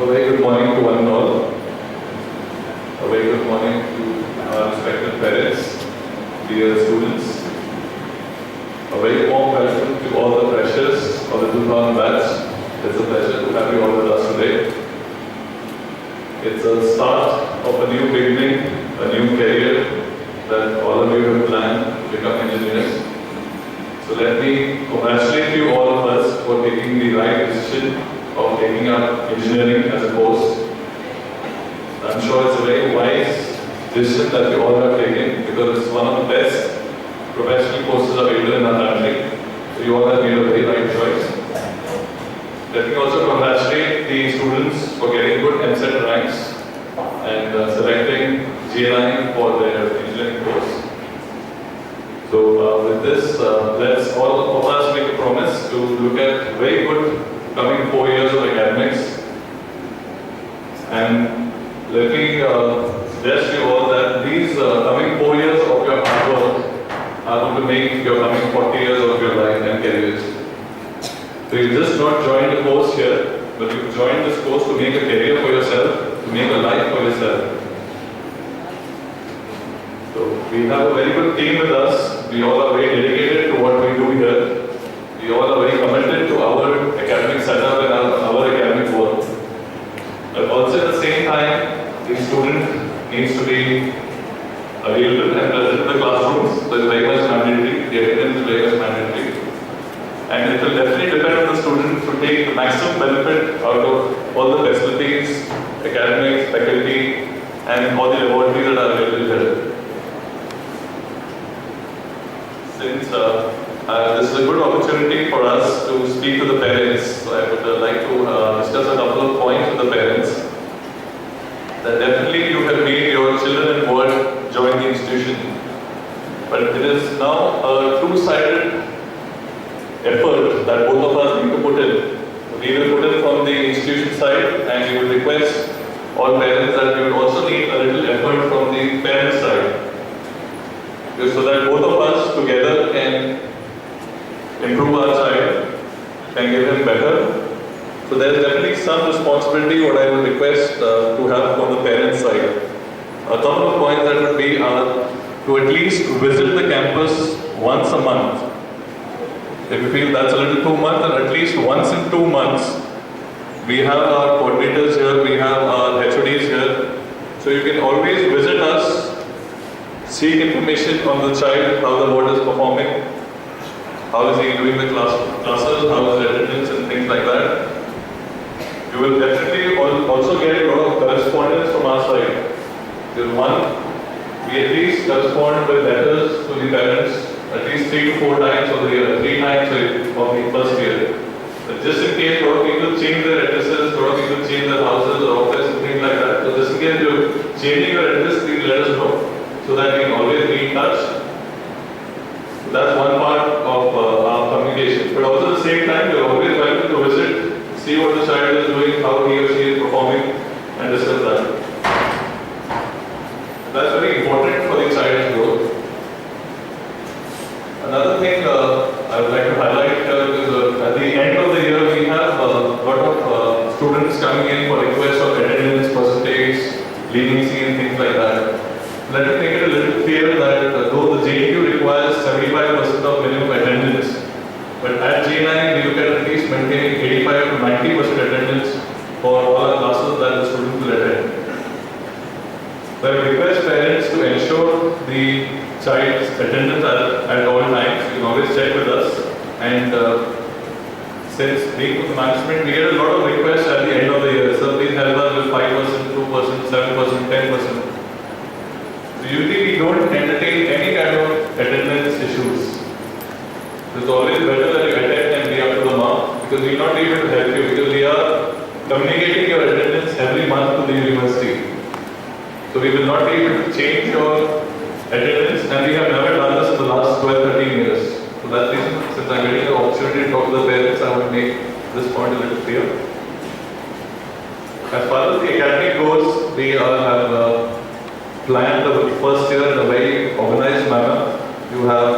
A very good morning to one and all. A very good morning to our respected parents, dear students. A very warm welcome to all the freshers of the 2000 batch. It's a pleasure to have you all with us today. It's a start of a new beginning, a new career that all of you have planned to become engineers. So let me congratulate you all of us for taking the right decision of taking up engineering as a course. I'm sure it's a very wise decision that you all have taken because it's one of the best professional courses available in our country. So you all have made a very right choice. Let me also congratulate the students for getting good MCET ranks and selecting GNI for their engineering course. So with this, let's all of us make a promise to look at very good coming 4 years of academics. And let me suggest to you all that these coming 4 years of your hard work are going to make your coming 40 years of your life and careers. So you just not join the course here, but you join this course to make a career for yourself, to make a life for yourself. So we have a very good team with us. We all are very dedicated to what we do here. We all are very committed to our academic setup and our academic work. But also at the same time, the student needs to be available and present in the classrooms. So it's very much mandatory. The attendance is very much mandatory. And it will definitely depend on the student to take the maximum benefit out of all the facilities, academics, faculty, and all the laboratories that are available here. Since this is a good opportunity for us to speak to the parents, so I would like to discuss a couple of points with the parents. That definitely you have made your children and ward join the institution, but it is now a two-sided effort that both of us need to put in. We will put in from the institution side, and we will request all parents that we would also need a little effort from the parent side, so that both of us together can improve our child, can give him better. So there is definitely some responsibility what I would request to have from the parent side. A couple of points that would be to at least visit the campus once a month. If you feel that's a little too much, then at least once in 2 months, we have our coordinators here, we have our HODs here. So you can always visit us, seek information on the child, how the ward is performing, how is he doing the classes, how is the attendance and things like that. You will definitely also get a lot of correspondence from our side. One, we at least correspond with letters to the parents at least 3 to 4 times of the year, 3 times of the first year. But just in case a lot of people change their addresses, a lot of people change their houses or office and things like that. So just in case you're changing your address, please let us know so that we can always be in touch. So that's one part of our communication. But also at the same time, you're always welcome to visit, see what the child is doing, how he or she is performing, and discuss that. That's very important for the child's growth. Another thing I would like to highlight is at the end of the year we have a lot of students coming in for requests of attendance, percentage, leniency and things like that. Let me make it a little clear that though the JNU requires 75% of minimum attendance, but at J9 we look at least maintaining 85 to 90% attendance for all our classes that the students will attend. So I request parents to ensure the child's attendance at all times. You can always check with us. And since being with the management, we get a lot of requests at the end of the year. So please help us with 5%, 2%, 7%, 10%. So usually we don't entertain any kind of attendance issues. It's always better that you attend and be up to the mark because we will not be able to help you because we are communicating your attendance every month to the university. So we will not be able to change your attendance, and we have never done this in the last 12-13 years. So that's the reason, since I'm getting the opportunity to talk to the parents, I would make this point a little clear. As far as the academic goes, we have planned the first year in a very organized manner. You have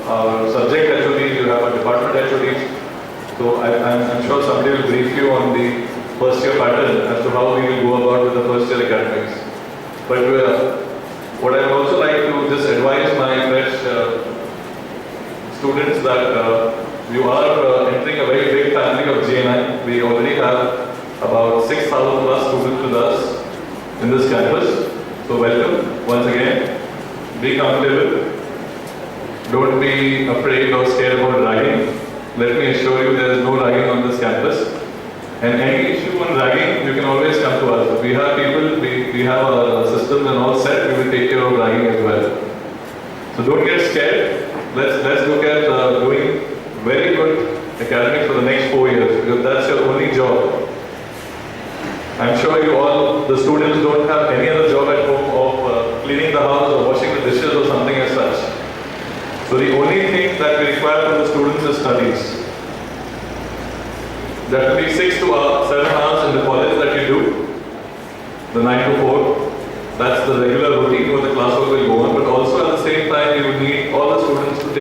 our subject HODs, you have our department HODs. So I'm sure somebody will brief you on the first year pattern as to how we will go about with the first year academics. But what I would also like to just advise my fresh students that you are entering a very big family of JNI. We already have about 6,000 plus students with us in this campus. So welcome once again. Be comfortable. Don't be afraid or scared about ragging. Let me assure you there is no ragging on this campus. And any issue on ragging, you can always come to us. We have people, we have our systems and all set, we will take care of ragging as well. So don't get scared. Let's look at doing very good academics for the next 4 years, because that's your only job. I'm sure you all, the students, don't have any other job at home of cleaning the house or washing the dishes or something as such. So the only thing that we require from the students is studies. That will be 6 to 7 hours in the college that you do, the 9 to 4. That's the